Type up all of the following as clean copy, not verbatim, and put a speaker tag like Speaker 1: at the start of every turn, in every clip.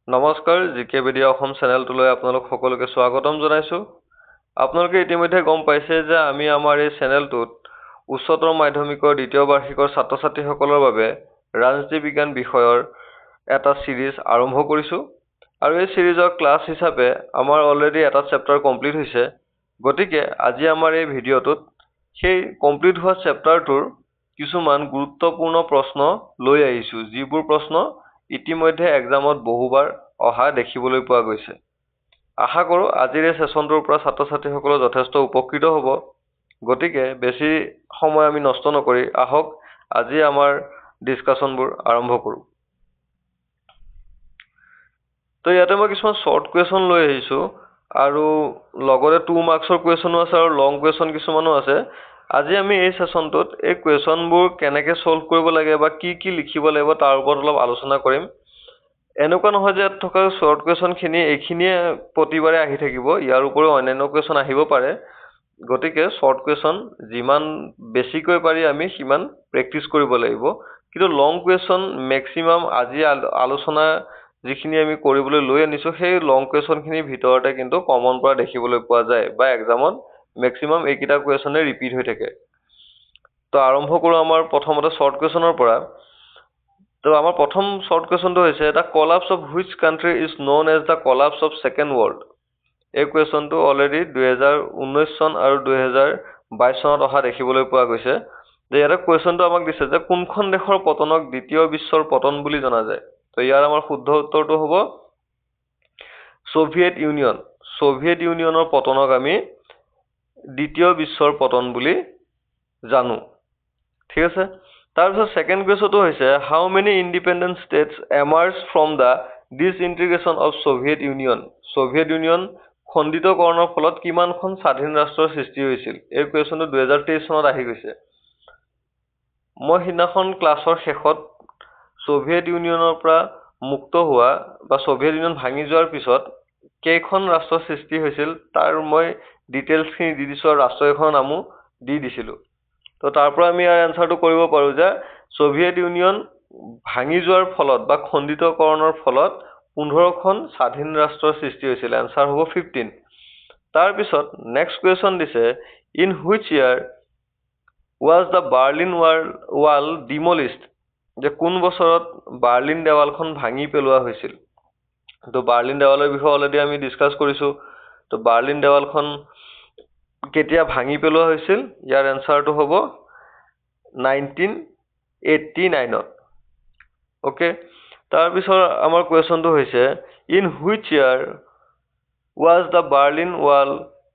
Speaker 1: নমস্কাৰ জিকে ভিডিঅ' অসম চেনেলটোলৈ আপোনালোক সকলোকে স্বাগতম জনাইছোঁ। আপোনালোকে ইতিমধ্যে গম পাইছে যে আমি আমাৰ এই চেনেলটোত উচ্চতৰ মাধ্যমিকৰ দ্বিতীয় বাৰ্ষিকৰ ছাত্ৰ ছাত্ৰীসকলৰ বাবে ৰাজনীতি বিজ্ঞান বিষয়ৰ এটা সিৰিজ আৰম্ভ কৰিছোঁ আৰু এই সিৰিজৰ ক্লাছ হিচাপে আমাৰ অলৰেডি এটা চেপ্টাৰ কমপ্লিট হৈছে। গতিকে আজি আমাৰ এই ভিডিঅ'টোত সেই কমপ্লিট হোৱা চেপ্টাৰটোৰ কিছুমান গুৰুত্বপূৰ্ণ প্ৰশ্ন লৈ আহিছোঁ, যিবোৰ প্ৰশ্ন ইতিমধ্যে এক্সামত বহুবাৰ অহা দেখিবলৈ পোৱা গৈছে। আশা কৰোঁ আজিৰ এই সেশ্যনটোৰ পৰা ছাত্ৰ ছাত্ৰীসকল যথেষ্ট উপকৃত হ'ব। গতিকে বেছি সময় আমি নষ্ট নকৰি আহক আজি আমাৰ ডিছকাশ্যনবোৰ আৰম্ভ কৰোঁ। তো ইয়াতে মই কিছুমান শ্বৰ্ট কুৱেশ্যন লৈ আহিছোঁ আৰু লগতে 2 মাৰ্কছৰ কুৱেশ্যনো আছে আৰু লং কুৱেশ্যন কিছুমানো আছে। আজি আমি এই সেশ্যনটোত এই কুৱেশ্যনবোৰ কেনেকৈ ছল্ভ কৰিব লাগে বা কি কি লিখিব লাগিব তাৰ ওপৰত অলপ আলোচনা কৰিম। এনেকুৱা নহয় যে ইয়াত থকা শ্বৰ্ট কুৱেশ্যনখিনি এইখিনিয়ে প্ৰতিবাৰে আহি থাকিব, ইয়াৰ উপৰিও অন্যান্য কুৱেশ্যন আহিব পাৰে। গতিকে শ্বৰ্ট কুৱেশ্যন যিমান বেছিকৈ পাৰি আমি সিমান প্ৰেক্টিচ কৰিব লাগিব। কিন্তু লং কুৱেশ্যন মেক্সিমাম আজি আলোচনা যিখিনি আমি কৰিবলৈ লৈ আনিছোঁ সেই লং কুৱেশ্যনখিনিৰ ভিতৰতে কিন্তু কমন পৰা দেখিবলৈ পোৱা যায় বা এক্সামত মেক্সিমাম এইকেইটা কুৱেশ্যনে ৰিপিট হৈ থাকে। তো আৰম্ভ কৰোঁ আমাৰ প্ৰথমতে শ্বৰ্ট কুৱেশ্যনৰ পৰা। তো আমাৰ প্ৰথম শ্বৰ্ট কুৱেশ্যনটো হৈছে the collapse of which country is known as the collapse of second world. এই কুৱেশ্যনটো অলৰেডি 2019 চন আৰু 2022 চনত অহা দেখিবলৈ পোৱা গৈছে। যে ইয়াতে কুৱেশ্যনটো আমাক দিছে যে কোনখন দেশৰ পতনক দ্বিতীয় বিশ্বৰ পতন বুলি জনা যায়। তো ইয়াৰ আমাৰ শুদ্ধ উত্তৰটো হ'ব ছ'ভিয়েট ইউনিয়ন। ছ'ভিয়েট ইউনিয়নৰ পতনক আমি দ্বিতীয় বিশ্বৰ পতন বুলি জানো। ঠিক আছে। তাৰপিছত ছেকেণ্ড কুৱেশ্যনটো হৈছে how many independent states emerge from the disintegration of Soviet Union. Soviet Union খণ্ডিতকৰণৰ ফলত কিমানখন স্বাধীন ৰাষ্ট্ৰৰ সৃষ্টি হৈছিল। এই কুৱেশ্যনটো 2023 চনত আহি গৈছে। মই সিদিনাখন ক্লাছৰ শেষত ছ'ভিয়েট ইউনিয়নৰ পৰা মুক্ত হোৱা বা ছ'ভিয়েট ইউনিয়ন ভাঙি যোৱাৰ পিছত কেইখন ৰাষ্ট্ৰৰ সৃষ্টি হৈছিল তাৰ মই ডিটেইলছখিনি দি দিছোঁ আৰু ৰাষ্ট্ৰকেইখনৰ নামো দি দিছিলোঁ। তো তাৰ পৰা আমি ইয়াৰ এনচাৰটো কৰিব পাৰোঁ যে ছ'ভিয়েট ইউনিয়ন ভাঙি যোৱাৰ ফলত বা খণ্ডিতকৰণৰ ফলত 15খন স্বাধীন ৰাষ্ট্ৰৰ সৃষ্টি হৈছিল। এনচাৰ হ'ব 15। তাৰপিছত নেক্সট কুৱেশ্যন দিছে in which year was the Berlin wall demolished. যে কোন বছৰত বাৰ্লিন দেৱালখন ভাঙি পেলোৱা হৈছিল। তো বাৰ্লিন দেৱালৰ বিষয়ে অলৰেডি আমি ডিছকাছ কৰিছোঁ। তো বাৰ্লিন দেৱালখন কেতিয়া ভাঙি পেলোৱা হৈছিল, ইয়াৰ এনচাৰটো হ'ব 1989ত। অ'কে। তাৰপিছত আমাৰ কুৱেশ্যনটো হৈছে in which year was the Berlin wall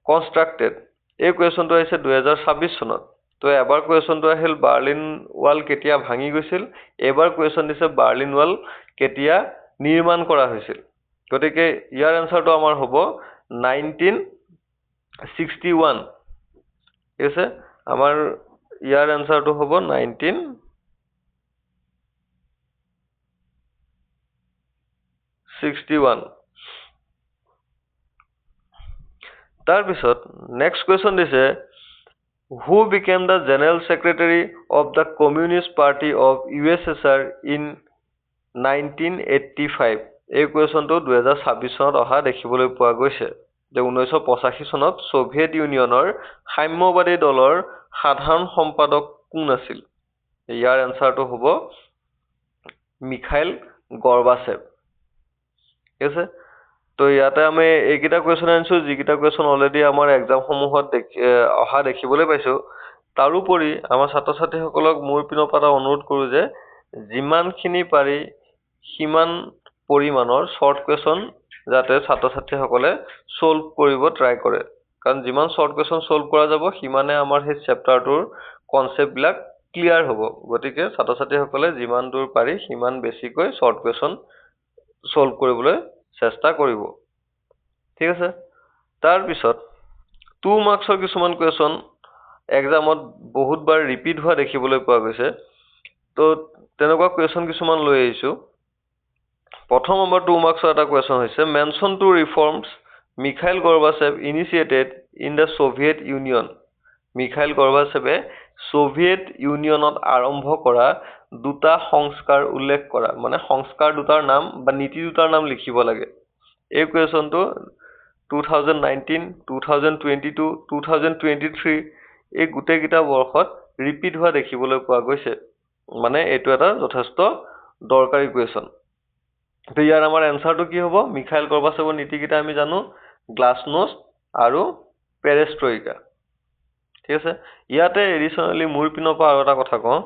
Speaker 1: constructed. এই কুৱেশ্যনটো আহিছে 2026 চনত। তো এবাৰ কুৱেশ্যনটো আহিল বাৰ্লিন ৱাল কেতিয়া ভাঙি গৈছিল, এবাৰ কুৱেশ্যন দিছে বাৰ্লিন ৱাল কেতিয়া নিৰ্মাণ কৰা হৈছিল। গতিকে ইয়াৰ এনচাৰটো আমাৰ হ'ব 1961। ঠিক আছে। আমাৰ ইয়াৰ এনচাৰটো হ'ব 1961। তাৰপিছত নেক্সট কুৱেশ্যন দিছে who became the general secretary of the communist party of USSR in 1985। এই কুৱেশ্যনটো 2026 চনত অহা দেখিবলৈ পোৱা গৈছে। যে 1985 চনত ছ'ভিয়েট ইউনিয়নৰ সাম্যবাদী দলৰ সাধাৰণ সম্পাদক কোন আছিল। ইয়াৰ এনচাৰটো হ'ব মিখাইল গৰ্বাচেভ। ঠিক আছে। তো ইয়াতে আমি এইকেইটা কুৱেশ্যন আনিছোঁ যিকেইটা কুৱেশ্যন অলৰেডি আমাৰ এক্সামসমূহত অহা দেখিবলৈ পাইছোঁ। তাৰোপৰি আমাৰ ছাত্ৰ ছাত্ৰীসকলক মোৰ পিনৰ পৰা অনুৰোধ কৰোঁ যে যিমানখিনি পাৰি সিমান পৰিমাণৰ শ্বৰ্ট কুৱেশ্যন যাতে ছাত্ৰ ছাত্ৰীসকলে ছল্ভ কৰিব ট্ৰাই কৰে। কাৰণ যিমান শ্বৰ্ট কুৱেশ্যন ছল্ভ কৰা যাব সিমানে আমাৰ সেই চেপ্টাৰটোৰ কনচেপ্টবিলাক ক্লিয়াৰ হ'ব। গতিকে ছাত্ৰ ছাত্ৰীসকলে যিমান দূৰ পাৰি সিমান বেছিকৈ শ্বৰ্ট কুৱেশ্যন ছল্ভ কৰিবলৈ চেষ্টা কৰিব। ঠিক আছে। তাৰপিছত 2 মাৰ্কছৰ কিছুমান কুৱেশ্যন এক্সামত বহুতবাৰ ৰিপিট হোৱা দেখিবলৈ পোৱা গৈছে। তো তেনেকুৱা কুৱেশ্যন কিছুমান লৈ আহিছোঁ। প্ৰথম নম্বৰ 2 মাৰ্কছৰ এটা কুৱেশ্যন হৈছে mention two reforms Mikhail Gorbachev initiated in the Soviet Union. Mikhail গৰ্বাচেভে সোভিয়েট ইউনিয়নত আৰম্ভ কৰা দুটা সংস্কাৰ উল্লেখ কৰা, মানে সংস্কাৰ দুটাৰ নাম বা নীতি দুটাৰ নাম লিখিব লাগে। এই কুৱেশ্যনটো 2019, 2022, 2023 এই গোটেইকেইটা বৰ্ষত ৰিপিট হোৱা দেখিবলৈ পোৱা গৈছে। মানে এইটো এটা যথেষ্ট দৰকাৰী কুৱেশ্যন। তো ইয়াৰ আমাৰ এনচাৰটো কি হ'ব? মিখাইল গৰ্বাচেভৰ নীতিকেইটা আমি জানো, গ্লাছনোষ্ট আৰু পেৰেষ্ট্ৰইকা। ঠিক আছে। ইয়াতে এডিশ্যনেলি মোৰ পিনৰ পৰা আৰু এটা কথা কওঁ,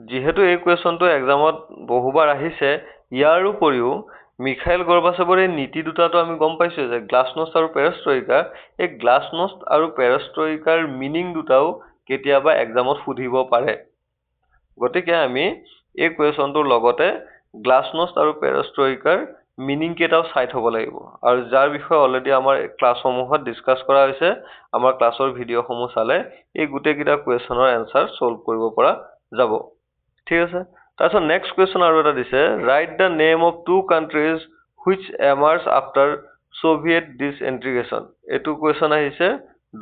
Speaker 1: যিহেতু এই কুৱেশ্যনটো এক্সামত বহুবাৰ আহিছে, ইয়াৰ উপৰিও মিখাইল গৰ্বাচেভৰ এই নীতি দুটাটো আমি গম পাইছোঁ যে গ্লাছনোষ্ট আৰু পেৰেষ্ট্ৰইকা, এই গ্লাছনোষ্ট আৰু পেৰেষ্ট্ৰইকাৰ মিনিং দুটাও কেতিয়াবা এক্সামত সুধিব পাৰে। গতিকে আমি এই কুৱেশ্যনটোৰ লগতে গ্লাছনোষ্ট আৰু পেৰেষ্ট্ৰইকাৰ মিনিং কেইটাও চাই থ'ব লাগিব, আৰু যাৰ বিষয়ে অলৰেডি আমাৰ ক্লাছসমূহত ডিছকাছ কৰা হৈছে। আমাৰ ক্লাছৰ ভিডিঅ'সমূহ চালে এই গোটেইকেইটা কুৱেশ্যনৰ এনচাৰ ছল্ভ কৰিব পৰা যাব। ঠিক আছে। তাৰপিছত নেক্সট কুৱেশ্যন আৰু এটা দিছে, write the name of two countries which emerge after Soviet disintegration. এইটো কুৱেশ্যন আহিছে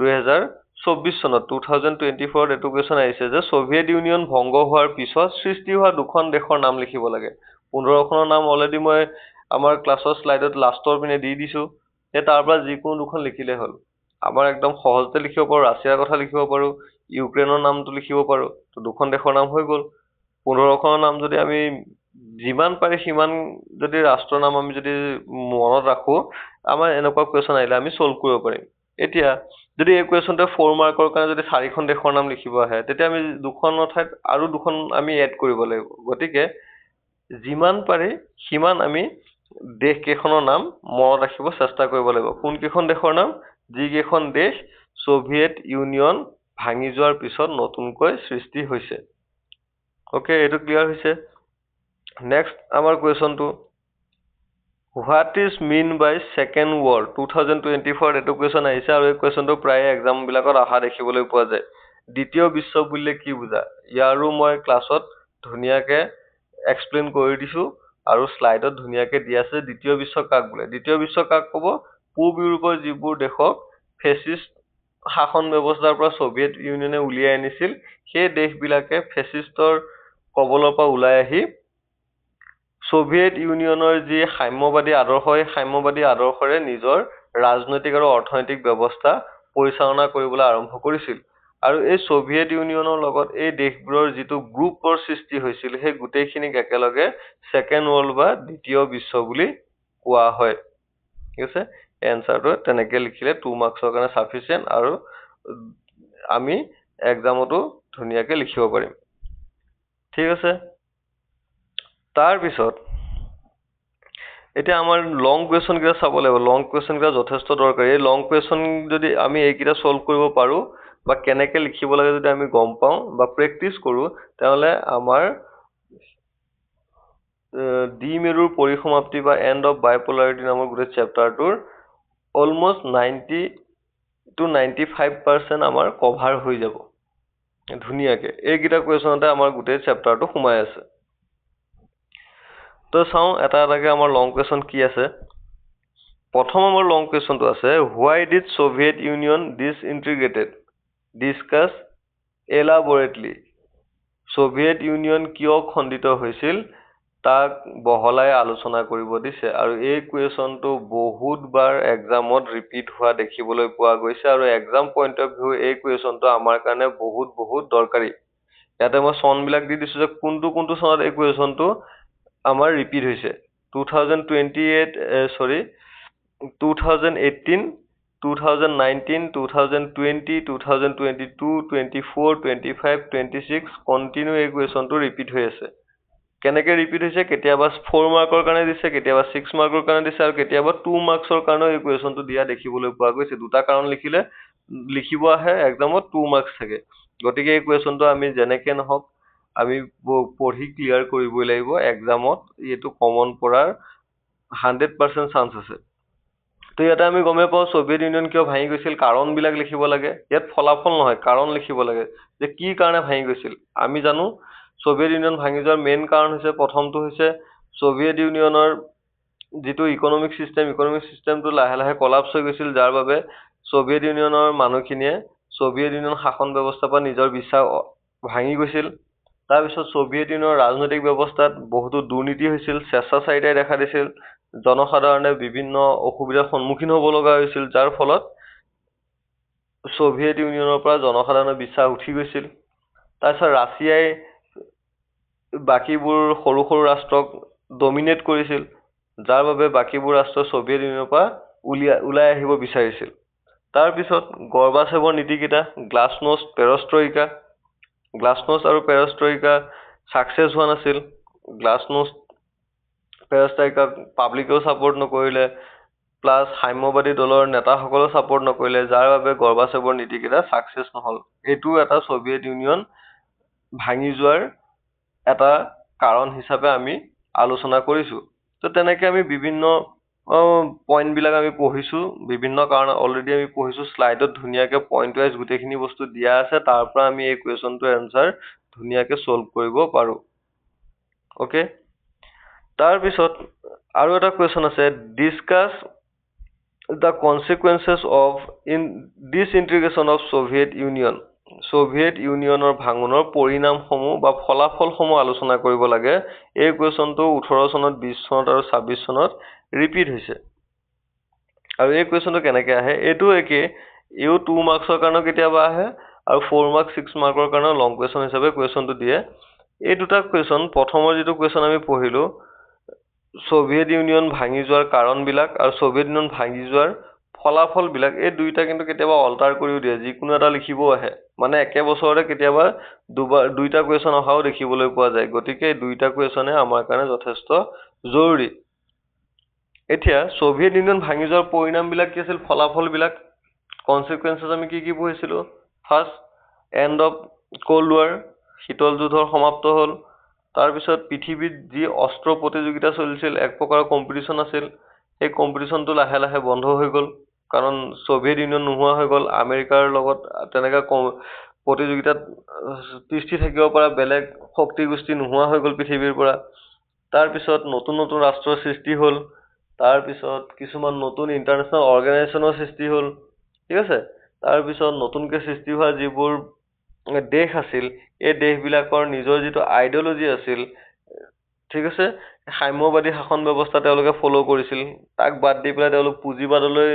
Speaker 1: 2024 চনত, 2024 এইটো কুৱেশ্যন আহিছে যে সোভিয়েট ইউনিয়ন ভংগ হোৱাৰ পিছত সৃষ্টি হোৱা দুখন দেশৰ নাম লিখিব লাগে। 15খনৰ নাম অলৰেডি মই আমাৰ ক্লাছৰ শ্লাইডত লাষ্টৰ পিনে দি দিছোঁ। সেই তাৰ পৰা যিকোনো দুখন লিখিলে হ'ল। আমাৰ একদম সহজতে লিখিব পাৰোঁ, ৰাছিয়াৰ কথা লিখিব পাৰোঁ, ইউক্ৰেইনৰ নামটো লিখিব পাৰোঁ। তো দুখন দেশৰ নাম হৈ গ'ল। 15খনৰ নাম যদি আমি যিমান পাৰি সিমান যদি ৰাষ্ট্ৰৰ নাম আমি যদি মনত ৰাখোঁ, আমাৰ এনেকুৱা কুৱেশ্যন আহিলে আমি ছল্ভ কৰিব পাৰিম। এতিয়া যদি এই কুৱেশ্যনটোৱে 4 মাৰ্কৰ কাৰণে যদি 4খন দেশৰ নাম লিখিব আহে, তেতিয়া আমি দুখনৰ ঠাইত আৰু দুখন আমি এড কৰিব লাগিব। গতিকে যিমান পাৰি সিমান আমি দেশকেইখনৰ নাম মনত ৰাখিব চেষ্টা কৰিব লাগিব। কোনকেইখন দেশৰ নাম? যিকেইখন দেশ সোভিয়েট ইউনিয়ন ভাঙি যোৱাৰ পিছত নতুনকৈ সৃষ্টি হৈছে। অ'কে, এইটো ক্লিয়াৰ হৈছে। নেক্সট আমাৰ কুৱেশ্যনটো, what is mean by second world? 2024 এইটো কুৱেশ্যন আহিছে, আৰু এই কুৱেশ্যনটো প্ৰায়ে এক্সামবিলাকত অহা দেখিবলৈ পোৱা যায়। দ্বিতীয় বিশ্ব বুলিলে কি বুজা? ইয়াৰো মই ক্লাছত ধুনীয়াকৈ এক্সপ্লেইন কৰি দিছোঁ, আৰু শ্লাইডত ধুনীয়াকৈ দিয়া আছে দ্বিতীয় বিশ্ব কাক বোলে। দ্বিতীয় বিশ্ব কাক ক'ব? পূব ইউৰোপৰ যিবোৰ দেশক ফেচিষ্ট শাসন ব্যৱস্থাৰ পৰা সোভিয়েট ইউনিয়নে উলিয়াই আনিছিল, সেই দেশবিলাকে ফেচিষ্টৰ কবলৰ পৰা ওলাই আহি সোভিয়েট ইউনিয়নৰ যি সাম্যবাদী আদৰ্শ, সেই সাম্যবাদী আদৰ্শৰে নিজৰ ৰাজনৈতিক আৰু অৰ্থনৈতিক ব্যৱস্থা পৰিচালনা কৰিবলৈ আৰম্ভ কৰিছিল। আৰু এই সোভিয়েট ইউনিয়নৰ লগত এই দেশবোৰৰ যিটো গ্ৰুপৰ সৃষ্টি হৈছিল, সেই গোটেইখিনিক একেলগে ছেকেণ্ড ৱৰ্ল্ড বা দ্বিতীয় বিশ্ব বুলি কোৱা হয়। ঠিক আছে। এনচাৰটো তেনেকৈ লিখিলে 2 মাৰ্কছৰ কাৰণে ছাফিচিয়েণ্ট, আৰু আমি এক্সামতো ধুনীয়াকৈ লিখিব পাৰিম। ঠিক আছে। তাৰপিছত এতিয়া আমাৰ লং কুৱেশ্যনকেইটা চাব লাগিব। লং কুৱেশ্যনকেইটা যথেষ্ট দৰকাৰী। এই লং কুৱেশ্যন যদি আমি এইকেইটা ছল্ভ কৰিব পাৰোঁ বা কেনেকৈ লিখিব লাগে যদি আমি গম পাওঁ বা প্ৰেক্টিচ কৰোঁ, তেনেহ'লে আমাৰ দ্বিমেৰুৰ পৰিসমাপ্তি বা এণ্ড অফ বাইপলাৰিটি নামৰ গোটেই চেপ্টাৰটোৰ অলমষ্ট 90 to 95% আমাৰ কভাৰ হৈ যাব ধুনীয়াকৈ। এইকেইটা কুৱেশ্যনতে আমাৰ গোটেই চেপ্টাৰটো সোমাই আছে। তো চাওঁ এটা এটাকৈ আমাৰ লং কুৱেশ্যন কি আছে। প্ৰথম আমাৰ লং কুৱেশ্যনটো আছে, why did Soviet Union disintegrated? Discuss elaborately. Soviet Union কিয় খণ্ডিত হৈছিল তাক বহলাই আলোচনা কৰিব দিছে। আৰু এই কুৱেশ্যনটো বহুতবাৰ এক্সামত ৰিপিট হোৱা দেখিবলৈ পোৱা গৈছে, আৰু এক্সাম পইণ্ট অফ ভিউ এই কুৱেশ্যনটো আমাৰ কাৰণে বহুত দৰকাৰী। ইয়াতে মই চনবিলাক দি দিছোঁ যে কোনটো চনত এই কুৱেশ্যনটো আমাৰ ৰিপিট হৈছে। 2018, 2019, 2020, 2022, 24, 25, 26 কণ্টিনিউ এই কুৱেশ্যনটো ৰিপিট হৈ আছে। কেনেকৈ ৰিপিট হৈছে? কেতিয়াবা 4 মাৰ্কৰ কাৰণে দিছে, কেতিয়াবা 6 মাৰ্কৰ কাৰণে দিছে, আৰু কেতিয়াবা 2 মাৰ্কছৰ কাৰণেও এই কুৱেশ্যনটো দিয়া দেখিবলৈ পোৱা গৈছে। দুটা কাৰণ লিখিব আহে এক্সামত, 2 মাৰ্কছ থাকে। গতিকে এই কুৱেশ্যনটো আমি যেনেকৈ নহওক আমি পঢ়ি ক্লিয়াৰ কৰিবই লাগিব। এক্সামত এইটো কমন পৰাৰ 100% চান্স আছে। তো ইয়াতে আমি গমেই পাওঁ সোভিয়েট ইউনিয়ন কিয় ভাঙি গৈছিল, কাৰণবিলাক লিখিব লাগে। ইয়াত ফলাফল নহয়, কাৰণ লিখিব লাগে যে কি কাৰণে ভাঙি গৈছিল। আমি জানো সোভিয়েট ইউনিয়ন ভাঙি যোৱাৰ মেইন কাৰণ হৈছে, প্ৰথমটো হৈছে সোভিয়েট ইউনিয়নৰ যিটো ইকনমিক চিষ্টেমটো লাহে লাহে কলাপছ হৈ গৈছিল, যাৰ বাবে সোভিয়েট ইউনিয়নৰ মানুহখিনিয়ে সোভিয়েট ইউনিয়ন শাসন ব্যৱস্থাৰ পৰা নিজৰ বিশ্বাস ভাঙি গৈছিল। তাৰপিছত ছ'ভিয়েট ইউনিয়নৰ ৰাজনৈতিক ব্যৱস্থাত বহুতো দুৰ্নীতি হৈছিল, স্বেচ্ছাচাৰিতাই দেখা দিছিল, জনসাধাৰণে বিভিন্ন অসুবিধাৰ সন্মুখীন হ'ব লগা হৈছিল, যাৰ ফলত ছ'ভিয়েট ইউনিয়নৰ পৰা জনসাধাৰণৰ বিশ্বাস উঠি গৈছিল। তাৰপিছত ৰাছিয়াই বাকীবোৰ সৰু সৰু ৰাষ্ট্ৰক ডমিনেট কৰিছিল, যাৰ বাবে বাকীবোৰ ৰাষ্ট্ৰ ছ'ভিয়েট ইউনিয়নৰ পৰা ওলাই আহিব বিচাৰিছিল। তাৰপিছত গৰ্বাচেভৰ নীতিকেইটা গ্লাছনোষ্ট, পেৰষ্ট্ৰইকা। গ্লাছনোষ্ট আৰু পেৰষ্ট্ৰইকা ছাকচেছ হোৱা নাছিল। গ্লাছনোষ্ট পেৰষ্ট্ৰইকাক পাব্লিকেও ছাপোৰ্ট নকৰিলে, প্লাছ সাম্যবাদী দলৰ নেতাসকলেও ছাপোৰ্ট নকৰিলে, যাৰ বাবে গৰ্বাচেভৰ নীতিকেইটা ছাকচেছ নহ'ল। এইটো এটা ছ'ভিয়েট ইউনিয়ন ভাঙি যোৱাৰ এটা কাৰণ হিচাপে আমি আলোচনা কৰিছোঁ। তো তেনেকৈ আমি বিভিন্ন পইণ্টবিলাক আমি পঢ়িছোঁ, বিভিন্ন কাৰণ অলৰেডি আমি পঢ়িছোঁ। শ্লাইডত ধুনীয়াকৈ পইণ্ট ৱাইজ গোটেইখিনি বস্তু দিয়া আছে, তাৰ পৰা আমি এই কুৱেশ্যনটোৰ এনচাৰ ধুনীয়াকৈ ছল্ভ কৰিব পাৰোঁ। অ'কে, তাৰপিছত আৰু এটা কুৱেশ্যন আছে, discuss the consequences of disintegration of Soviet Union. Soviet ইউনিয়নৰ ভাঙোনৰ পৰিণামসমূহ বা ফলাফলসমূহ আলোচনা কৰিব লাগে। এই কুৱেশ্যনটো 18 চনত, 20 চনত আৰু 26 চনত ৰিপিট হৈছে। আৰু এই কুৱেশ্যনটো কেনেকৈ আহে, এইটো একেই, ইও 2 মাৰ্কছৰ কাৰণেও কেতিয়াবা আহে আৰু 4 মাৰ্ক 6 মাৰ্কৰ কাৰণেও লং কুৱেশ্যন হিচাপে কুৱেশ্যনটো দিয়ে। এই দুটা কুৱেশ্যন, প্ৰথমৰ যিটো কুৱেশ্যন আমি পঢ়িলোঁ, ছ'ভিয়েট ইউনিয়ন ভাঙি যোৱাৰ কাৰণবিলাক আৰু ছ'ভিয়েট ইউনিয়ন ভাঙি যোৱাৰ ফলাফলবিলাক, এই দুইটা কিন্তু কেতিয়াবা অল্টাৰ কৰিও দিয়ে, যিকোনো এটা লিখিবও আহে। মানে একে বছৰতে কেতিয়াবা দুইটা কুৱেশ্যন অহাও দেখিবলৈ পোৱা যায়। গতিকে এই দুইটা কুৱেশ্যনে আমাৰ কাৰণে যথেষ্ট জৰুৰী। এতিয়া ছ'ভিয়েট ইউনিয়ন ভাঙি যোৱাৰ পৰিণামবিলাক কি আছিল, ফলাফলবিলাক, কনচিকুৱেঞ্চেছ আমি কি পঢ়িছিলোঁ। First, and of cold war, শীতল যুদ্ধৰ সমাপ্ত হ'ল। তাৰপিছত পৃথিৱীত যি অস্ত্ৰ প্ৰতিযোগিতা চলিছিল, এক প্ৰকাৰৰ কম্পিটিশ্যন আছিল, সেই কম্পিটিশ্যনটো লাহে লাহে বন্ধ হৈ গ'ল, কাৰণ ছ'ভিয়েট ইউনিয়ন নোহোৱা হৈ গ'ল। আমেৰিকাৰ লগত তেনেকৈ প্ৰতিযোগিতাত তিষ্ঠি থাকিব পৰা বেলেগ শক্তিগোষ্ঠী নোহোৱা হৈ গ'ল পৃথিৱীৰ পৰা। তাৰপিছত নতুন নতুন ৰাষ্ট্ৰৰ সৃষ্টি হ'ল। তাৰপিছত কিছুমান নতুন ইণ্টাৰনেশ্যনেল অৰ্গেনাইজেশ্যনৰ সৃষ্টি হ'ল, ঠিক আছে। তাৰপিছত নতুনকৈ সৃষ্টি হোৱা যিবোৰ দেশ আছিল, এই দেশবিলাকৰ নিজৰ যিটো আইডিঅ'লজি আছিল, ঠিক আছে, সাম্যবাদী শাসন ব্যৱস্থা তেওঁলোকে ফ'ল' কৰিছিল, তাক বাদ দি পেলাই তেওঁলোক পুঁজিবাদলৈ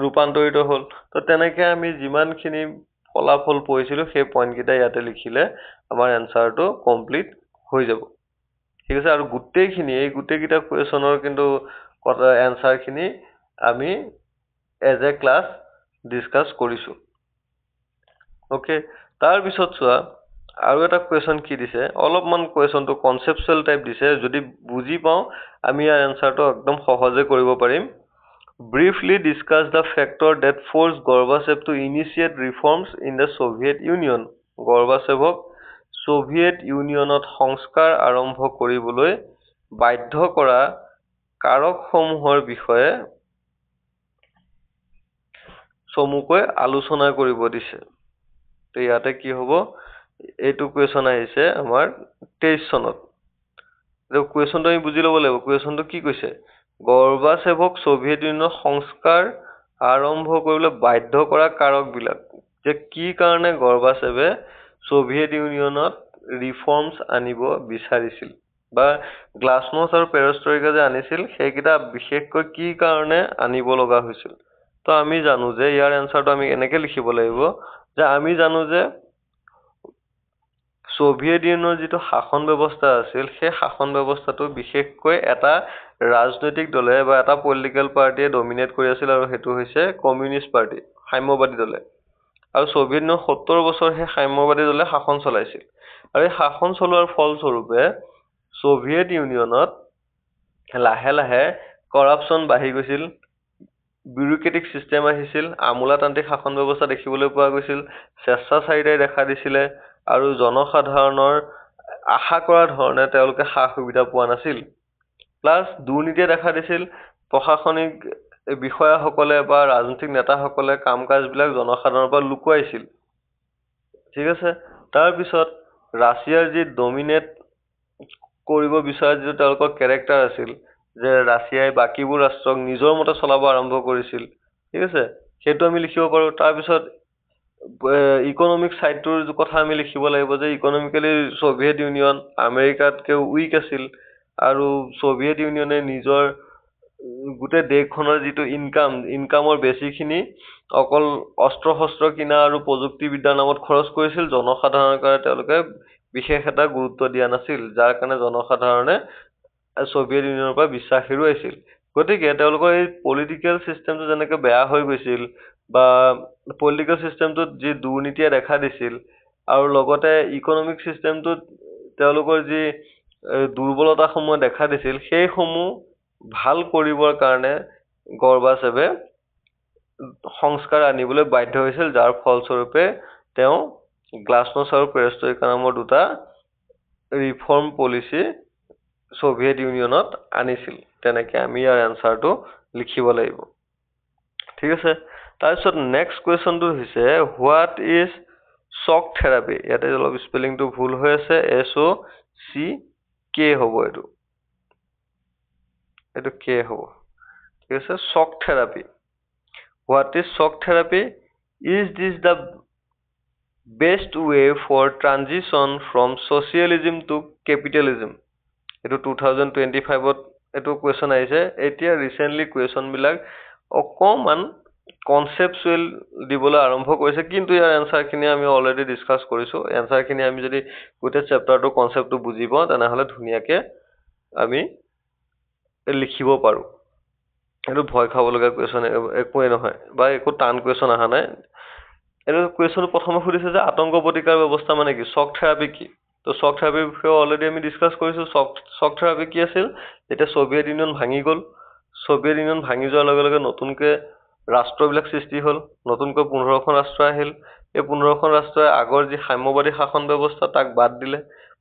Speaker 1: ৰূপান্তৰিত হ'ল। তো তেনেকৈ আমি যিমানখিনি ফলাফল পঢ়িছিলোঁ, সেই পইণ্টকেইটা ইয়াতে লিখিলে আমাৰ এনচাৰটো কমপ্লিট হৈ যাব, ঠিক আছে। আৰু এই গোটেইকেইটা কুৱেশ্যনৰ কিন্তু এনচাৰখিনি আমি এজ এ ক্লাছ ডিছকাছ কৰিছোঁ। অ'কে, তাৰপিছত চোৱা, আৰু এটা কুৱেশ্যন কি দিছে, অলপমান কুৱেশ্যনটো কনচেপচুৱেল টাইপ দিছে। যদি বুজি পাওঁ, আমি ইয়াৰ এনচাৰটো একদম সহজে কৰিব পাৰিম। Briefly discuss the factor that forced Gorbachev to initiate reforms in the Soviet Union. গৰ্বাচেভক ছ'ভিয়েট ইউনিয়নত সংস্কাৰ আৰম্ভ কৰিবলৈ বাধ্য কৰা কাৰকসমূহৰ বিষয়ে চমুকৈ আলোচনা কৰিব দিছে। তো ইয়াতে কি হ'ব, এইটো কুৱেশ্যন আহিছে আমাৰ 23 চনত। কুৱেশ্যনটো আমি বুজি ল'ব লাগিব। কুৱেশ্যনটো কি কৈছে, গৰ্বাচেভক ছ'ভিয়েট ইউনিয়নৰ সংস্কাৰ আৰম্ভ কৰিবলৈ বাধ্য কৰা কাৰকবিলাক, যে কি কাৰণে গৰ্বাচেভে ছ'ভিয়েট ইউনিয়নত ৰিফৰ্মছ আনিব বিচাৰিছিল, বা গ্লাছনোষ্ট আৰু পেৰষ্ট্ৰইকা যে আনিছিল, সেইকেইটা বিশেষকৈ কি কাৰণে আনিব লগা হৈছিল। তো আমি জানো যে ইয়াৰ এনচাৰটো আমি এনেকৈ লিখিব লাগিব, যে আমি জানো যে ছ'ভিয়েট ইউনিয়নৰ যিটো শাসন ব্যৱস্থা আছিল, সেই শাসন ব্যৱস্থাটো বিশেষকৈ এটা ৰাজনৈতিক দলে বা এটা পলিটিকেল পাৰ্টিয়ে ডমিনেট কৰি আছিল, আৰু সেইটো হৈছে কমিউনিষ্ট পাৰ্টি, সাম্যবাদী দলে। আৰু ছ'ভিয়েট ইউনিয়নৰ 70 বছৰ সেই সাম্যবাদী দলে শাসন চলাইছিল। আৰু এই শাসন চলোৱাৰ ফলস্বৰূপে ছ'ভিয়েট ইউনিয়নত লাহে লাহে কৰাপশ্যন বাঢ়ি গৈছিল, বিউৰ'ক্ৰেটিক ছিষ্টেম আহিছিল, আমোলাতান্ত্ৰিক শাসন ব্যৱস্থা দেখিবলৈ পোৱা গৈছিল, স্বেচ্ছাচাৰিতাই দেখা দিছিলে, আৰু জনসাধাৰণৰ আশা কৰা ধৰণে তেওঁলোকে সা সুবিধা পোৱা নাছিল। প্লাছ দুৰ্নীতিয়ে দেখা দিছিল, প্ৰশাসনিক বিষয়াসকলে বা ৰাজনৈতিক নেতাসকলে কাম কাজবিলাক জনসাধাৰণৰ পৰা লুকুৱাইছিল, ঠিক আছে। তাৰপিছত ৰাছিয়াৰ যি ডমিনেট কৰিব বিচৰা যিটো তেওঁলোকৰ কেৰেক্টাৰ আছিল, যে ৰাছিয়াই বাকীবোৰ ৰাষ্ট্ৰক নিজৰ মতে চলাব আৰম্ভ কৰিছিল, ঠিক আছে, সেইটো আমি লিখিব পাৰোঁ। তাৰপিছত ইকনমিক চাইডটোৰ কথা আমি লিখিব লাগিব যে ইকনমিকেলি ছ'ভিয়েট ইউনিয়ন আমেৰিকাতকৈ উইক আছিল আৰু ছ'ভিয়েট ইউনিয়নে নিজৰ গোটেই দেশখনৰ যিটো ইনকামৰ বেছিখিনি অকল অস্ত্ৰ শস্ত্ৰ কিনা আৰু প্ৰযুক্তিবিদ্যাৰ নামত খৰচ কৰিছিল। জনসাধাৰণৰ কাৰণে তেওঁলোকে বিশেষ এটা গুৰুত্ব দিয়া নাছিল, যাৰ কাৰণে জনসাধাৰণে ছ'ভিয়েট ইউনিয়নৰ পৰা বিশ্বাস হেৰুৱাইছিল। গতিকে তেওঁলোকৰ এই পলিটিকেল চিষ্টেমটো যেনেকৈ বেয়া হৈ গৈছিল বা পলিটিকেল চিষ্টেমটোত যি দুৰ্নীতিয়ে দেখা দিছিল আৰু লগতে ইকনমিক চিষ্টেমটোত তেওঁলোকৰ যি দুৰ্বলতাসমূহ দেখা দিছিল, সেইসমূহ ভাল কৰিবৰ কাৰণে গৰ্বাচেভে সংস্কাৰ আনিবলৈ বাধ্য হৈছিল, যাৰ ফলস্বৰূপে তেওঁ গ্লাছনোষ্ট আৰু পেৰেষ্ট্ৰইকা নামৰ দুটা ৰিফৰ্ম পলিচি ছ'ভিয়েট ইউনিয়নত আনিছিল। তেনেকৈ আমি ইয়াৰ এনচাৰটো লিখিব লাগিব। ঠিক আছে। তাৰপিছত নেক্সট কুৱেশ্যনটো হৈছে হোৱাট ইজ শ্বক থেৰাপি। ইয়াতে অলপ স্পেলিংটো ভুল হৈ আছে, SOCK হ'ব, এইটো K হ'ব। ঠিক আছে। Shock therapy. What is shock therapy? Is this the best way for transition from socialism to capitalism? এইটো 2025ত এইটো কুৱেশ্যন আহিছে। এতিয়া ৰিচেণ্টলি কুৱেশ্যনবিলাক অকণমান কনচেপচুৱেল দিবলৈ আৰম্ভ কৰিছে, কিন্তু ইয়াৰ এনচাৰখিনি আমি অলৰেডি ডিছকাছ কৰিছোঁ। এনচাৰখিনি আমি যদি গোটেই চেপ্টাৰটো কনচেপ্টটো বুজি পাওঁ, তেনেহ'লে ধুনীয়াকৈ আমি লিখিব পাৰোঁ। এইটো ভয় খাবলগীয়া কুৱেশ্যন একোৱেই নহয়, বা একো টান কুৱেশ্যন অহা নাই। এইটো কুৱেশ্যনটো প্ৰথমে সুধিছে যে আতংক প্ৰতিকাৰ ব্যৱস্থা মানে কি, শ্বক থেৰাপি কি? তো শ্বক থেৰাপিৰ বিষয়ে অলৰেডি আমি ডিছকাছ কৰিছোঁ। শ্বক থেৰাপি কি আছিল? যেতিয়া ছ'ভিয়েট ইউনিয়ন ভাঙি গ'ল, ছ'ভিয়েট ইউনিয়ন ভাঙি যোৱাৰ লগে লগে নতুনকৈ ৰাষ্ট্ৰবিলাক সৃষ্টি হ'ল, নতুনকৈ 15খন ৰাষ্ট্ৰ আহিল। এই 15খন ৰাষ্ট্ৰই আগৰ যি সাম্যবাদী শাসন ব্যৱস্থা তাক বাদ দিলে,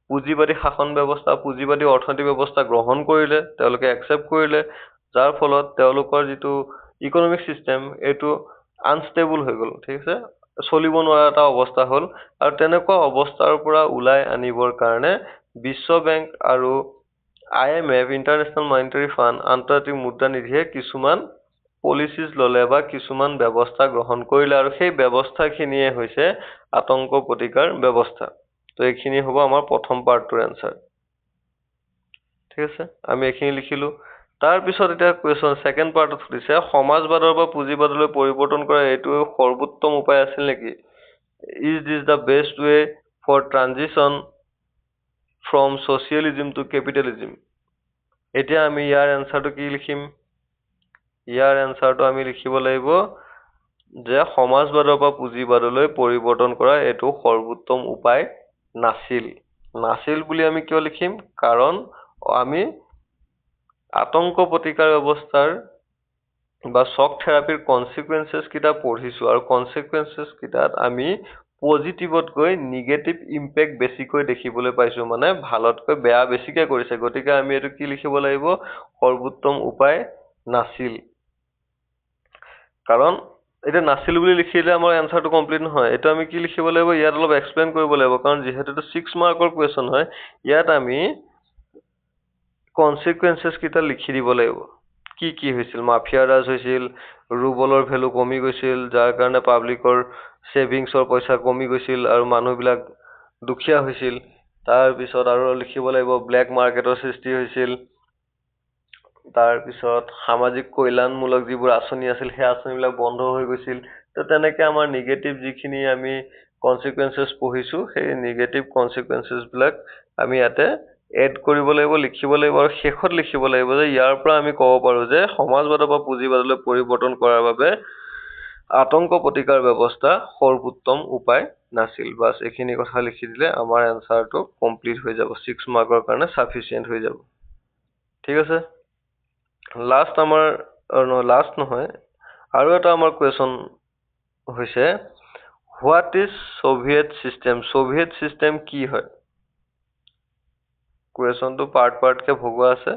Speaker 1: পুঁজিবাদী শাসন ব্যৱস্থা, পুঁজিবাদী অৰ্থনৈতিক ব্যৱস্থা গ্ৰহণ কৰিলে, তেওঁলোকে একচেপ্ট কৰিলে, যাৰ ফলত তেওঁলোকৰ যিটো ইকনমিক চিষ্টেম এইটো আনষ্টেবল হৈ গ'ল। ঠিক আছে, চলিব নোৱাৰা এটা অৱস্থা হ'ল। আৰু তেনেকুৱা অৱস্থাৰ পৰা ওলাই আনিবৰ কাৰণে বিশ্ব বেংক আৰু IMF ইণ্টাৰনেশ্যনেল মনিটাৰী ফাণ্ড আন্তৰ্জাতিক মুদ্ৰা নিধিয়ে কিছুমান পলিচিজ ল'লে বা কিছুমান ব্যৱস্থা গ্ৰহণ কৰিলে, আৰু সেই ব্যৱস্থাখিনিয়ে হৈছে আতংক প্ৰতিকাৰ ব্যৱস্থা। তো এইখিনি হ'ব আমাৰ প্ৰথম পাৰ্টটোৰ এনচাৰ। ঠিক আছে, আমি এইখিনি লিখিলোঁ। তাৰপিছত এতিয়া কুৱেশ্যন ছেকেণ্ড পাৰ্টত সুধিছে সমাজবাদৰ পৰা পুঁজিবাদলৈ পৰিৱৰ্তন কৰা এইটো সৰ্বোত্তম উপায় আছিল নেকি? Is this the best way for transition from socialism to capitalism? এতিয়া আমি ইয়াৰ এনচাৰটো কি লিখিম? ইয়াৰ এনচাৰটো আমি লিখিব লাগিব যে সমাজবাদৰ পৰা পুঁজিবাদলৈ পৰিৱৰ্তন কৰা এইটো সৰ্বোত্তম উপায় নাছিল। নাছিল বুলি আমি কিয় লিখিম? কাৰণ আমি আতংক প্ৰতিকাৰ ব্যৱস্থাৰ বা শ্বক থেৰাপিৰ কনচিকুৱেঞ্চেছ কেইটা পঢ়িছোঁ, আৰু কনচিকুৱেঞ্চেছ কেইটাত আমি পজিটিভতকৈ নিগেটিভ ইম্পেক্ট বেছিকৈ দেখিবলৈ পাইছোঁ, মানে ভালতকৈ বেয়া বেছিকৈ কৰিছে। গতিকে আমি এইটো কি লিখিব লাগিব? সৰ্বোত্তম উপায় নাছিল। কাৰণ এতিয়া নাছিল বুলি লিখিলে আমাৰ এনচাৰটো কমপ্লিট নহয়। এইটো আমি কি লিখিব লাগিব? ইয়াত অলপ এক্সপ্লেইন কৰিব লাগিব, কাৰণ যিহেতু এইটো 6 মাৰ্কৰ কুৱেশ্যন হয়, ইয়াত আমি কনচিকুৱেঞ্চেছ কেইটা লিখি দিব লাগিব। কি কি হৈছিল? মাফিয়া ৰাজ হৈছিল, ৰুবলৰ ভেলু কমি গৈছিল, যাৰ কাৰণে পাব্লিকৰ ছেভিংছৰ পইচা কমি গৈছিল আৰু মানুহবিলাক দুখীয়া হৈছিল। তাৰপিছত আৰু লিখিব লাগিব ব্লেক মাৰ্কেটৰ সৃষ্টি হৈছিল। তাৰপিছত সামাজিক কল্যাণমূলক যিবোৰ আঁচনি আছিল সেই আঁচনিবিলাক বন্ধ হৈ গৈছিল। তো তেনেকৈ আমাৰ নিগেটিভ যিখিনি আমি কনচিকুৱেঞ্চেছ পঢ়িছোঁ, সেই নিগেটিভ কনচিকুৱেঞ্চেছবিলাক আমি ইয়াতে এড কৰিব লাগিব, লিখিব লাগিব, আৰু শেষত লিখিব লাগিব যে ইয়াৰ পৰা আমি ক'ব পাৰোঁ যে সমাজবাদৰ পৰা পুঁজিবাদলৈ পৰিৱৰ্তন কৰাৰ বাবে আতংক প্ৰতিকাৰ ব্যৱস্থা সৰ্বোত্তম উপায় নাছিল। বাছ এইখিনি কথা লিখি দিলে আমাৰ এনচাৰটো কমপ্লিট হৈ যাব, 6 মাৰ্কৰ কাৰণে ছাফিচিয়েণ্ট হৈ যাব। ঠিক আছে। লাষ্ট নহয়, আৰু এটা আমাৰ কুৱেশ্যন হৈছে what is Soviet system? Soviet system কি হয়? কুৱেশ্যনটো পাৰ্টকৈ ভগোৱা আছে।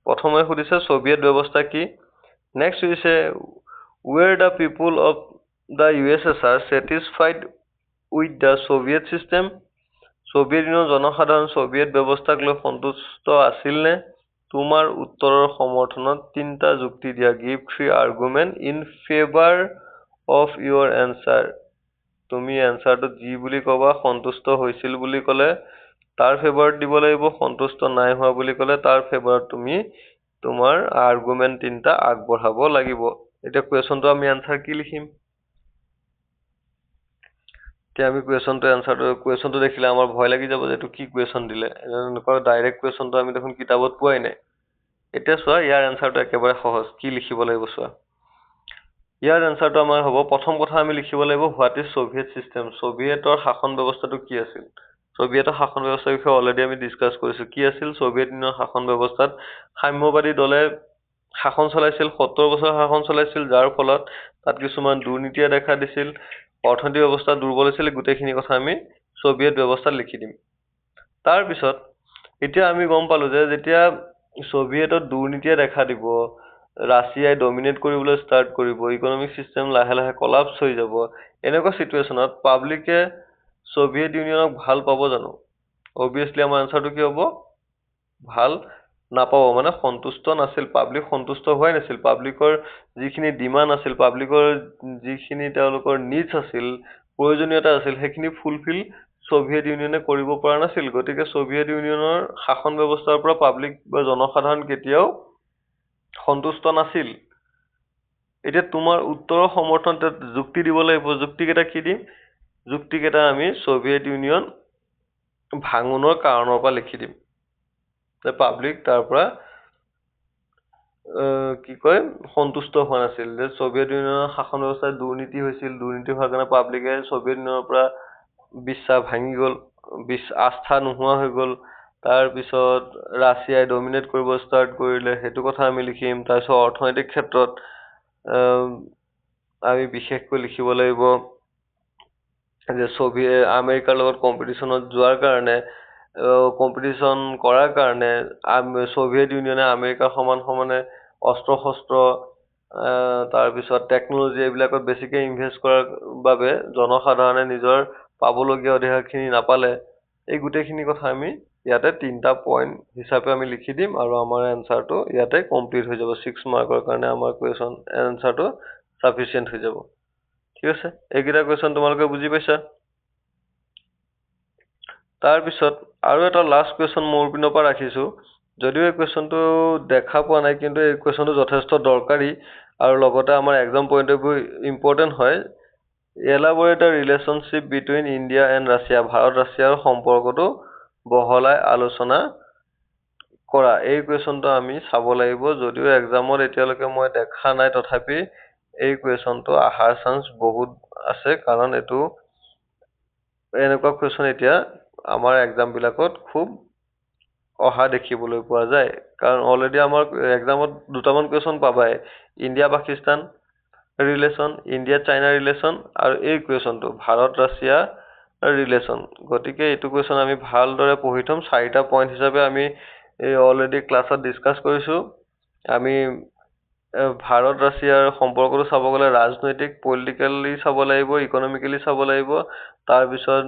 Speaker 1: প্ৰথমে সুধিছে ছ'ভিয়েট ব্যৱস্থা কি? নেক্সট সুধিছে ৱেৰ the people of the USSR satisfied with the Soviet system? Soviet ইউনিয়নৰ জনসাধাৰণ ছ'ভিয়েট ব্যৱস্থাক লৈ সন্তুষ্ট আছিলনে? তোমাৰ উত্তৰৰ সমৰ্থনত 3টা যুক্তি দিয়া। Give 3 argument in favour of your answer. তুমি এনচাৰটো যি বুলি ক'বা, সন্তুষ্ট হৈছিল বুলি ক'লে তাৰ ফেভাৰত দিব লাগিব, সন্তুষ্ট নাই হোৱা বুলি ক'লে তাৰ ফেভাৰত তুমি তোমাৰ আৰ্গুমেণ্ট 3টা আগবঢ়াব লাগিব। এতিয়া কুৱেশ্যনটো আমি এনচাৰ কি লিখিম? এতিয়া আমি কুৱেশ্যনটো দেখিলে আমাৰ ভয় লাগি যাব যে এইটো কি কুৱেশ্যন দিলে, এনেকুৱা ডাইৰেক্ট কুৱেশ্যনটো আমি দেখোন কিতাপত পোৱাই নাই। এতিয়া চোৱা, ইয়াৰ এনচাৰটো একেবাৰে সহজ। কি লিখিব লাগিব চোৱা, ইয়াৰ এনচাৰটো আমাৰ হ'ব, প্ৰথম কথা আমি লিখিব লাগিব হোৱাট ইজ ছ'ভিয়েট ছিষ্টেম। ছ'ভিয়েটৰ শাসন ব্যৱস্থাটো কি আছিল? ছ'ভিয়েটৰ শাসন ব্যৱস্থাৰ বিষয়ে অলৰেডি আমি ডিছকাছ কৰিছোঁ। কি আছিল? ছ'ভিয়েট ইউনিয়নৰ শাসন ব্যৱস্থাত সাম্যবাদী দলে শাসন চলাইছিল, 70 বছৰ শাসন চলাইছিল, যাৰ ফলত তাত কিছুমান দুৰ্নীতিয়ে দেখা দিছিল, অৰ্থনৈতিক ব্যৱস্থা দুৰ্বল হৈছিল। গোটেইখিনি কথা আমি ছ'ভিয়েট ব্যৱস্থাত লিখি দিম। তাৰপিছত এতিয়া আমি গম পালোঁ যে যেতিয়া ছ'ভিয়েটত দুৰ্নীতিয়ে দেখা দিব, ৰাছিয়াই ডমিনেট কৰিবলৈ ষ্টাৰ্ট কৰিব, ইকনমিক ছিষ্টেম লাহে লাহে কলাপছ হৈ যাব, এনেকুৱা চিটুৱেশ্যনত পাব্লিকে ছ'ভিয়েট ইউনিয়নক ভাল পাব জানো? অবভিয়াছলি আমাৰ এনচাৰটো কি হ'ব? ভাল নাপাব, মানে সন্তুষ্ট নাছিল। পাব্লিক সন্তুষ্ট হোৱাই নাছিল। পাব্লিকৰ যিখিনি ডিমাণ্ড আছিল, পাব্লিকৰ যিখিনি তেওঁলোকৰ নিডছ আছিল, প্ৰয়োজনীয়তা আছিল, সেইখিনি ফুলফিল ছ'ভিয়েট ইউনিয়নে কৰিব পৰা নাছিল। গতিকে ছ'ভিয়েট ইউনিয়নৰ শাসন ব্যৱস্থাৰ পৰা পাব্লিক বা জনসাধাৰণ কেতিয়াও সন্তুষ্ট নাছিল। এতিয়া তোমাৰ উত্তৰৰ সমৰ্থন যুক্তি দিব লাগিব। যুক্তিকেইটা কি দিম? যুক্তিকেইটা আমি ছ'ভিয়েট ইউনিয়ন ভাঙোনৰ কাৰণৰ পৰা লিখি দিম, যে পাব্লিক তাৰ পৰা সন্তুষ্ট হোৱা নাছিল, যে ছ'ভিয়েট ইউনিয়নৰ শাসন ব্যৱস্থাত দুৰ্নীতি হৈছিল, দুৰ্নীতি হোৱাৰ কাৰণে পাব্লিকে ছ'ভিয়েট ইউনিয়নৰ পৰা বিশ্বাস ভাঙি গ'ল, আস্থা নোহোৱা হৈ গ'ল। তাৰপিছত ৰাছিয়াই ডমিনেট কৰিব ষ্টাৰ্ট কৰিলে, সেইটো কথা আমি লিখিম। তাৰপিছত অৰ্থনৈতিক ক্ষেত্ৰত আমি বিশেষকৈ লিখিব লাগিব যে আমেৰিকাৰ লগত কম্পিটিশ্যনত যোৱাৰ কাৰণে, কম্পিটিশ্যন কৰাৰ কাৰণে ছ'ভিয়েট ইউনিয়নে আমেৰিকাৰ সমানে অস্ত্ৰ শস্ত্ৰ, তাৰপিছত টেকন'লজি এইবিলাকত বেছিকৈ ইনভেষ্ট কৰাৰ বাবে জনসাধাৰণে নিজৰ পাবলগীয়া অধিকাৰখিনি নাপালে। এই গোটেইখিনি কথা আমি ইয়াতে 3টা পইণ্ট হিচাপে আমি লিখি দিম, আৰু আমাৰ এনচাৰটো ইয়াতে কমপ্লিট হৈ যাব। 6 মাৰ্কৰ কাৰণে আমাৰ কুৱেশ্যন এনচাৰটো চাফিচিয়েণ্ট হৈ যাব। ঠিক আছে, এইকেইটা কুৱেশ্যন তোমালোকে বুজি পাইছা? তাৰপিছত আৰু এটা লাষ্ট কুৱেশ্যন মোৰ পিনৰ পৰা ৰাখিছোঁ। যদিও এই কুৱেশ্যনটো দেখা পোৱা নাই, কিন্তু এই কুৱেশ্যনটো যথেষ্ট দৰকাৰী আৰু লগতে আমাৰ exam point of view important হয়। Elaborate a relationship between India and Russia. Bharat ৰাছিয়াৰ সম্পৰ্কটো বহলাই আলোচনা কৰা। এই কুৱেশ্যনটো আমি চাব লাগিব। যদিও এক্সামত এতিয়ালৈকে মই দেখা নাই, তথাপি এই কুৱেশ্যনটো অহাৰ চান্স বহুত আছে, কাৰণ এইটো এনেকুৱা কুৱেশ্যন এতিয়া আমাৰ এক্সামবিলাকত খুব অহা দেখিবলৈ পোৱা যায়। কাৰণ অলৰেডি আমাৰ এক্সামত 2টামান কুৱেশ্যন পাবাই, India Pakistan relation, India China relation, আৰু এই কুৱেশ্যনটো ভাৰত ৰাছিয়া ৰিলেশ্যন। গতিকে এইটো কুৱেশ্যন আমি ভালদৰে পঢ়ি থ'ম। 4টা পইণ্ট হিচাপে আমি অলৰেডি ক্লাছত ডিছকাছ কৰিছোঁ। আমি ভাৰত ৰাছিয়াৰ সম্পৰ্কটো চাব গ'লে ৰাজনৈতিক, পলিটিকেলি চাব লাগিব, ইকনমিকেলি চাব লাগিব, তাৰপিছত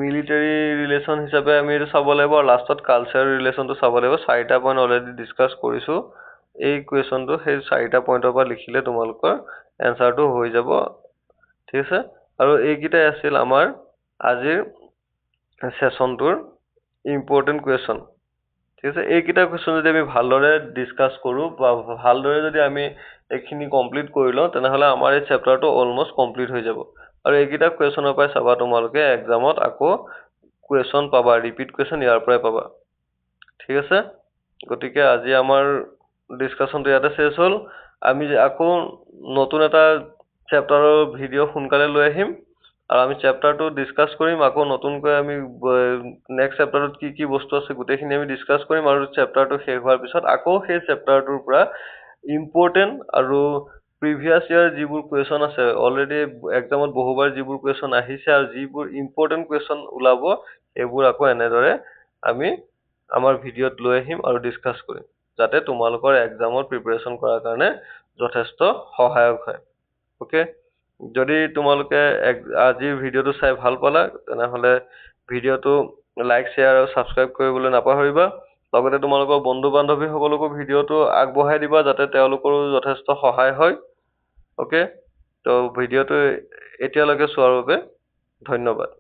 Speaker 1: মিলিটাৰী ৰিলেশ্যন হিচাপে আমি এইটো চাব লাগিব, আৰু লাষ্টত কালচাৰেল ৰিলেশ্যনটো চাব লাগিব। 4টা পইণ্ট অলৰেডি ডিছকাছ কৰিছোঁ। এই কুৱেশ্যনটো সেই 4টা পইণ্টৰ পৰা লিখিলে তোমালোকৰ এনচাৰটো হৈ যাব। ঠিক আছে, আৰু এইকেইটাই আছিল আমাৰ আজিৰ ছেশ্যনটোৰ ইম্পৰ্টেণ্ট কুৱেশ্যন। ঠিক আছে, এইকেইটা কুৱেশ্যন যদি আমি ভালদৰে ডিছকাছ কৰোঁ বা ভালদৰে যদি আমি এইখিনি কমপ্লিট কৰি লওঁ, তেনেহ'লে আমাৰ এই চেপ্টাৰটো অলমষ্ট কমপ্লিট হৈ যাব। আৰু এইকেইটা কুৱেশ্যনৰ পৰাই চাবা তোমালোকে এক্সামত আকৌ কুৱেশ্যন পাবা, ৰিপিট কুৱেশ্যন ইয়াৰ পৰাই পাবা। ঠিক আছে, গতিকে আজি আমাৰ ডিছকাশ্যনটো ইয়াতে চেছ হ'ল। আমি আকৌ নতুন এটা চেপ্টাৰৰ ভিডিঅ' সোনকালে লৈ আহিম, আৰু আমি চেপ্টাৰটো ডিছকাছ কৰিম। আকৌ নতুনকৈ আমি নেক্সট চেপ্টাৰটোত কি কি বস্তু আছে গোটেইখিনি আমি ডিছকাছ কৰিম, আৰু চেপ্টাৰটো শেষ হোৱাৰ পিছত আকৌ সেই চেপ্টাৰটোৰ পৰা ইম্পৰ্টেণ্ট আৰু প্ৰিভিয়াছ ইয়াৰ যিবোৰ কুৱেশ্যন আছে, অলৰেডি এক্সামত বহুবাৰ যিবোৰ কুৱেশ্যন আহিছে আৰু যিবোৰ ইম্পৰ্টেণ্ট কুৱেশ্যন ওলাব, এইবোৰ আকৌ এনেদৰে আমি আমাৰ ভিডিঅ'ত লৈ আহিম আৰু ডিছকাছ কৰিম, যাতে তোমালোকৰ এক্সামৰ প্ৰিপেৰেশ্যন কৰাৰ কাৰণে যথেষ্ট সহায়ক হয়। অ'কে, যদি তোমালোকে আজিৰ ভিডিঅ'টো চাই ভাল পালা, তেনেহ'লে ভিডিঅ'টো লাইক, শ্বেয়াৰ আৰু ছাবস্ক্ৰাইব কৰিবলৈ নাপাহৰিবা। লগতে তোমালোকৰ বন্ধু বান্ধৱীসকলকো ভিডিঅ'টো আগবঢ়াই দিবা, যাতে তেওঁলোকৰো যথেষ্ট সহায় হয়। অ'কে, তো ভিডিঅ'টো এতিয়ালৈকে চোৱাৰ বাবে ধন্যবাদ।